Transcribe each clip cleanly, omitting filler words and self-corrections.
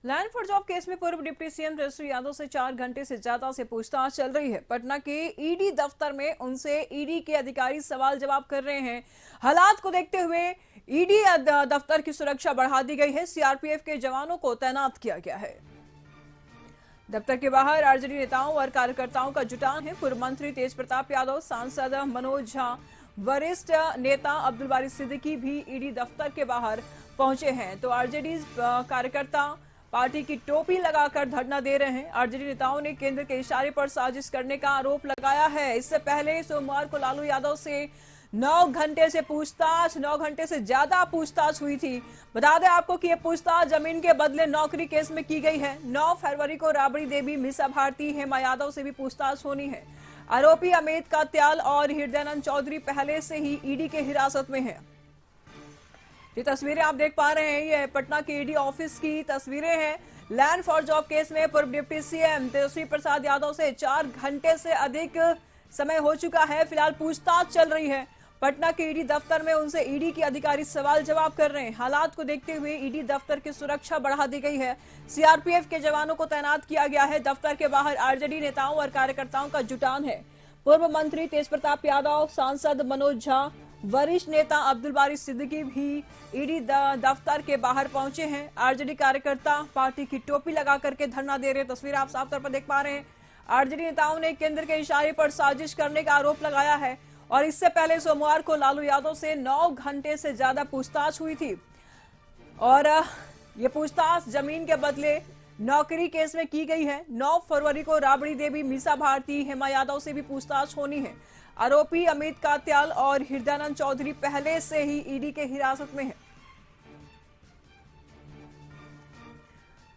Land for job case में पूर्व deputy CM Tejashwi Yadav से 4 घंटे से ज्यादा से पूछताछ चल रही है। पटना के ईडी दफ्तर में उनसे ईडी के अधिकारी सवाल जवाब कर रहे हैं। हालात को देखते हुए ईडी दफ्तर की सुरक्षा बढ़ा दी गई है। सीआरपीएफ के जवानों को तैनात किया गया है। दफ्तर के बाहर आरजेडी नेताओं और कार्यकर्ताओं का जुटान है। पूर्व मंत्री तेज प्रताप यादव, सांसद मनोज झा, वरिष्ठ नेता अब्दुल बारी सिद्दीकी भी ईडी दफ्तर के बाहर पहुंचे हैं। तो आरजेडी कार्यकर्ता पार्टी की टोपी लगाकर धरना दे रहे हैं। आरजेडी नेताओं ने केंद्र के इशारे पर साजिश करने का आरोप लगाया है। इससे पहले सोमवार को लालू यादव से 9 घंटे से पूछताछ, 9 घंटे से ज्यादा पूछताछ हुई थी। बता दें आपको कि यह पूछताछ जमीन के बदले नौकरी केस में की गई है। 9 फरवरी को राबड़ी देवी, मीसा भारती, हेमा यादव से भी पूछताछ होनी है। आरोपी अमित कात्याल और हृदयानंद चौधरी पहले से ही ईडी के हिरासत में है। ये तस्वीरें आप देख पा रहे हैं, ये पटना के ईडी ऑफिस की तस्वीरें हैं। लैंड फॉर जॉब केस में पूर्व डिप्टी सीएम तेजस्वी प्रसाद यादव से 4 घंटे से अधिक समय हो चुका है। फिलहाल पूछताछ चल रही है। पटना के ईडी दफ्तर में उनसे ईडी के अधिकारी सवाल जवाब कर रहे हैं। हालात को देखते हुए ईडी दफ्तर की सुरक्षा बढ़ा दी गई है। सीआरपीएफ के जवानों को तैनात किया गया है। दफ्तर के बाहर आरजेडी नेताओं और कार्यकर्ताओं का जुटान है। पूर्व मंत्री तेज प्रताप यादव, सांसद मनोज झा, वरिष्ठ नेता अब्दुल बारी सिद्दीकी भी ईडी दफ्तर के बाहर पहुंचे हैं। आरजेडी कार्यकर्ता पार्टी की टोपी लगा करके धरना दे रहे हैं। तस्वीर आप साफ तौर पर देख पा रहे हैं। आरजेडी नेताओं ने केंद्र के इशारे पर साजिश करने का आरोप लगाया है। और इससे पहले सोमवार को लालू यादव से 9 घंटे से ज्यादा पूछताछ हुई थी। और ये पूछताछ जमीन के बदले नौकरी केस में की गई है। 9 फरवरी को राबड़ी देवी, मीसा भारती, हेमा यादव से भी पूछताछ होनी है। आरोपी अमित कात्याल और हृदयानंद चौधरी पहले से ही ईडी के हिरासत में है।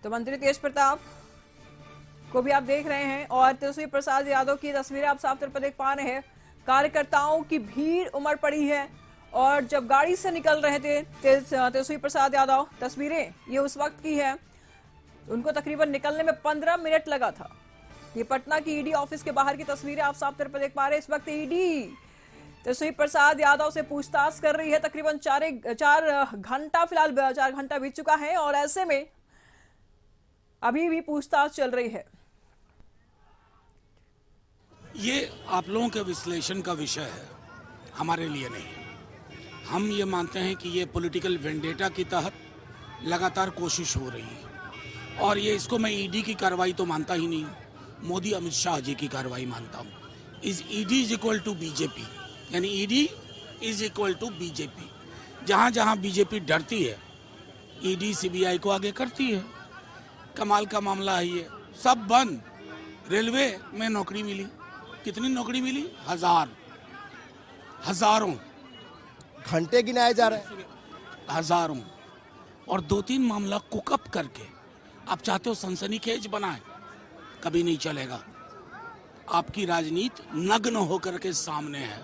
तो मंत्री तेज प्रताप को भी आप देख रहे हैं और तेजस्वी प्रसाद यादव की तस्वीरें आप साफ तौर पर देख पा रहे हैं। कार्यकर्ताओं की भीड़ उमड़ पड़ी है और जब गाड़ी से निकल रहे थे तेजस्वी प्रसाद यादव, तस्वीरें ये उस वक्त की है। उनको तकरीबन निकलने में 15 मिनट लगा था। ये पटना की ईडी ऑफिस के बाहर की तस्वीरें आप साफ तौर पर देख पा रहे हैं। इस वक्त ईडी तेजस्वी प्रसाद यादव से पूछताछ कर रही है। तकरीबन 4 घंटा, फिलहाल 4 घंटा बीत चुका है और ऐसे में अभी भी पूछताछ चल रही है। ये आप लोगों के विश्लेषण का विषय है, हमारे लिए नहीं। हम ये मानते हैं कि ये पॉलिटिकल वेंडेटा के तहत लगातार कोशिश हो रही है और ये इसको मैं ईडी की कार्रवाई तो मानता ही नहीं हूँ, मोदी अमित शाह जी की कार्रवाई मानता हूँ। ED is equal to BJP, यानी ED is equal to BJP. जहाँ जहाँ बीजेपी डरती है ईडी सीबीआई को आगे करती है। कमाल का मामला है ये, सब बंद। रेलवे में नौकरी मिली, कितनी नौकरी मिली? हजारों घंटे गिनाए जा रहे हैं, हजारों। और 2-3 मामला कुकअप करके आप चाहते हो सनसनीखेज बनाए, कभी नहीं चलेगा। आपकी राजनीति नग्न होकर के सामने है,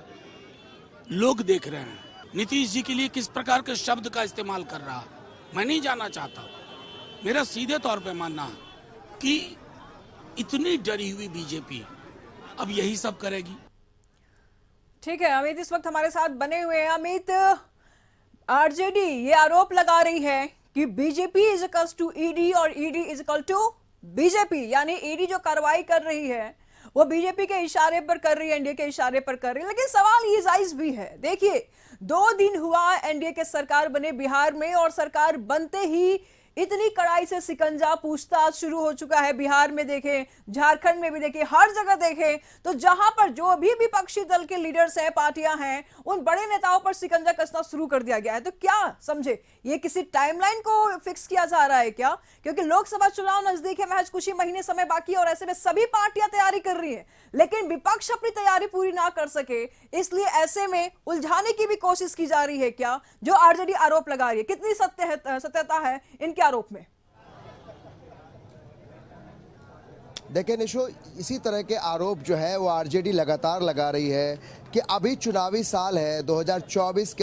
लोग देख रहे हैं। नीतीश जी के लिए किस प्रकार के शब्द का इस्तेमाल कर रहा मैं नहीं जानना चाहता। मेरा सीधे तौर पे मानना है कि इतनी डरी हुई बीजेपी अब यही सब करेगी। ठीक है, अमित इस वक्त हमारे साथ बने हुए हैं। अमित, आरजेडी ये आरोप लगा रही है कि BJP is equal to ED और ED is equal to BJP, यानी ईडी जो कार्रवाई कर रही है वो बीजेपी के इशारे पर कर रही है, एनडीए के इशारे पर कर रही है। लेकिन सवाल ये जायज भी है। देखिए, 2 दिन हुआ एनडीए के सरकार बने बिहार में और सरकार बनते ही इतनी कड़ाई से सिकंजा, पूछताछ शुरू हो चुका है। बिहार में देखें, झारखंड में भी देखें, हर जगह देखें तो जहां पर जो भी विपक्षी दल के लीडर्स हैं, पार्टियां हैं, उन बड़े नेताओं पर सिकंजा कसना शुरू कर दिया गया है। तो क्या समझे, ये किसी टाइमलाइन को फिक्स किया जा रहा है क्या? क्योंकि लोकसभा चुनाव नजदीक है, महज कुछ ही महीने समय बाकी है और ऐसे में सभी पार्टियां तैयारी कर रही है, लेकिन विपक्ष अपनी तैयारी पूरी ना कर सके, इसलिए ऐसे में उलझाने की भी कोशिश की जा रही है क्या? जो आरजेडी आरोप लगा रही है, कितनी सत्यता है इनके आरोप में? देखिए निशो, इसी तरह के आरोप जो है वो आरजेडी लगातार लगा रही है कि अभी चुनावी साल है, 2024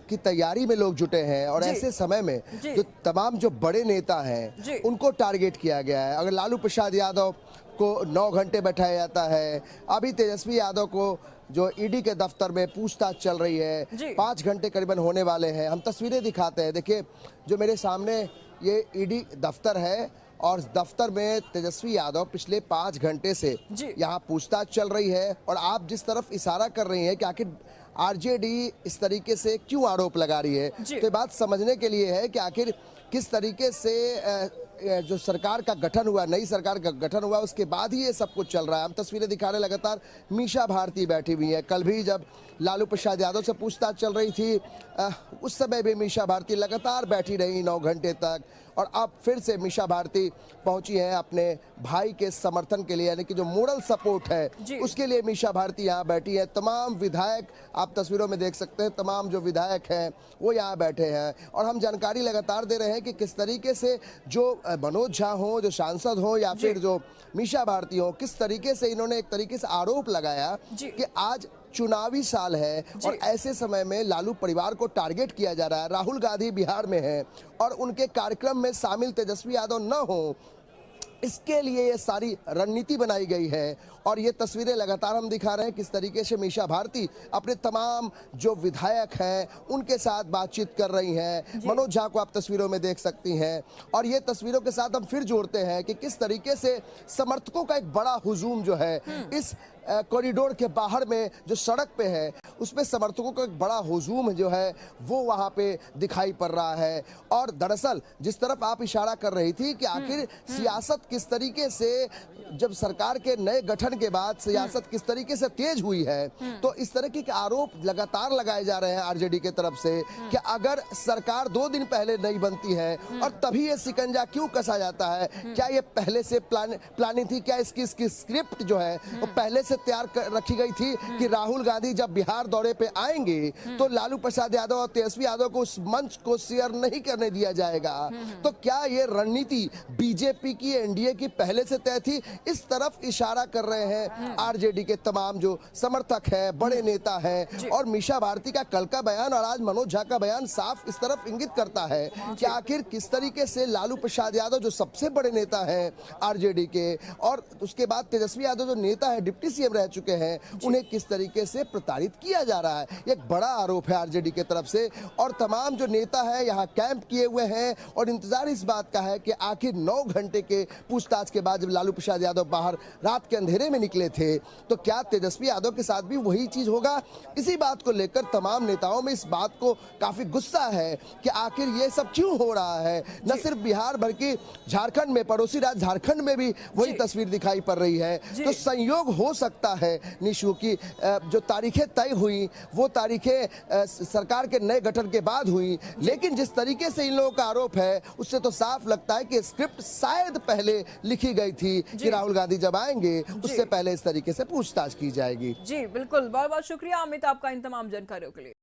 की तैयारी में लोग जुटे हैं और ऐसे समय में जो तमाम जो बड़े नेता हैं उनको टारगेट किया गया है। अगर लालू प्रसाद यादव को 9 घंटे बैठाया जाता है, अभी तेजस्वी यादव को जो ईडी के दफ्तर में पूछताछ चल रही है, 5 घंटे करीबन होने वाले हैं। हम तस्वीरें दिखाते हैं। देखिए, जो मेरे सामने ये ईडी दफ्तर है और दफ्तर में तेजस्वी यादव पिछले 5 घंटे से जी। यहाँ पूछताछ चल रही है। और आप जिस तरफ इशारा कर रही हैं कि आखिर आरजेडी इस तरीके से क्यों आरोप लगा रही है, जी। तो ये बात समझने के लिए है कि आखिर किस तरीके से जो सरकार का गठन हुआ, नई सरकार का गठन हुआ, उसके बाद ही ये सब कुछ चल रहा है। हम तस्वीरें दिखा रहे लगातार, मीशा भारती बैठी हुई हैं। कल भी जब लालू प्रसाद यादव से पूछताछ चल रही थी उस समय भी मीशा भारती लगातार बैठी रही 9 घंटे तक। और अब फिर से मीशा भारती पहुंची है अपने भाई के समर्थन के लिए, यानी कि जो मोरल सपोर्ट है उसके लिए मीशा भारती यहाँ बैठी है। तमाम विधायक आप तस्वीरों में देख सकते हैं, तमाम जो विधायक हैं वो यहाँ बैठे हैं। और हम जानकारी लगातार दे रहे हैं कि किस तरीके से जो मनोज झा हो, जो सांसद हो, या फिर जो मीशा भारती हो, किस तरीके से इन्होंने एक तरीके से आरोप लगाया कि आज चुनावी साल है और ऐसे समय में लालू परिवार को टारगेट किया जा रहा है। राहुल गांधी बिहार में हैं और उनके कार्यक्रम में शामिल तेजस्वी यादव न हो, इसके लिए ये सारी रणनीति बनाई गई है। और ये तस्वीरें लगातार हम दिखा रहे हैं किस तरीके से मीशा भारती अपने तमाम जो विधायक हैं उनके साथ बातचीत कर रही हैं। मनोज झा को आप तस्वीरों में देख सकती हैं। और ये तस्वीरों के साथ हम फिर जोड़ते हैं कि किस तरीके से समर्थकों का एक बड़ा हुजूम जो है इस कॉरिडोर के बाहर में जो सड़क पे है उसमें समर्थकों का एक बड़ा हुजूम जो है वो वहाँ पे दिखाई पड़ रहा है। और दरअसल जिस तरफ आप इशारा कर रही थी कि आखिर सियासत किस तरीके से, जब सरकार के नए गठन के बाद सियासत किस तरीके से तेज हुई है, तो इस तरह के आरोप लगातार लगाए जा रहे हैं आरजेडी के तरफ से कि अगर सरकार 2 दिन पहले नहीं बनती है और तभी ये शिकंजा क्यों कसा जाता है, क्या ये पहले से प्लानिंग थी, क्या इसकी स्क्रिप्ट जो है वो पहले से तैयार रखी गई थी कि राहुल गांधी जब बिहार दौरे पे आएंगे तो लालू प्रसाद यादव और तेजस्वी यादव को उस मंच को शेयर नहीं करने दिया जाएगा। तो क्या ये रणनीति बीजेपी की, एनडीए की पहले से तय थी? इस तरफ इशारा कर रहे हैं आरजेडी के तमाम जो समर्थक हैं, बड़े नेता हैं। और मीशा भारती का कल का बयान और आज मनोज झा का बयान साफ इस तरफ इंगित करता है कि आखिर किस तरीके से लालू प्रसाद यादव जो सबसे बड़े नेता हैं आरजेडी के, और उसके बाद तेजस्वी यादव जो नेता है, डिप्टी सीएम रह चुके हैं, उन्हें किस तरीके से प्रताड़ित किया जा रहा है। एक बड़ा आरोप है आरजेडी के तरफ से। और तमाम जो नेता है यहाँ कैंप किए हुए हैं और इंतजार इस बात का है कि आखिर 9 घंटे के पूछताछ के बाद जब लालू प्रसाद यादव बाहर रात के अंधेरे में निकले थे तो क्या तेजस्वी यादव के साथ भी वही चीज होगा? इसी बात को लेकर तमाम नेताओं में इस बात को काफी गुस्सा है कि आखिर ये सब क्यों हो रहा है। न सिर्फ बिहार बल्कि झारखंड में, पड़ोसी राज्य झारखंड में भी वही तस्वीर दिखाई पड़ रही है। तो संयोग हो सकता है निशु की जो तारीखें तय हुई वो तारीखें सरकार के नए गठन के बाद हुई, लेकिन जिस तरीके से इन लोगों का आरोप है उससे तो साफ लगता है कि स्क्रिप्ट शायद पहले लिखी गई थी कि राहुल गांधी जब आएंगे उससे पहले इस तरीके से पूछताछ की जाएगी। जी बिल्कुल, बहुत बहुत शुक्रिया अमित आपका इन तमाम जानकारियों के लिए।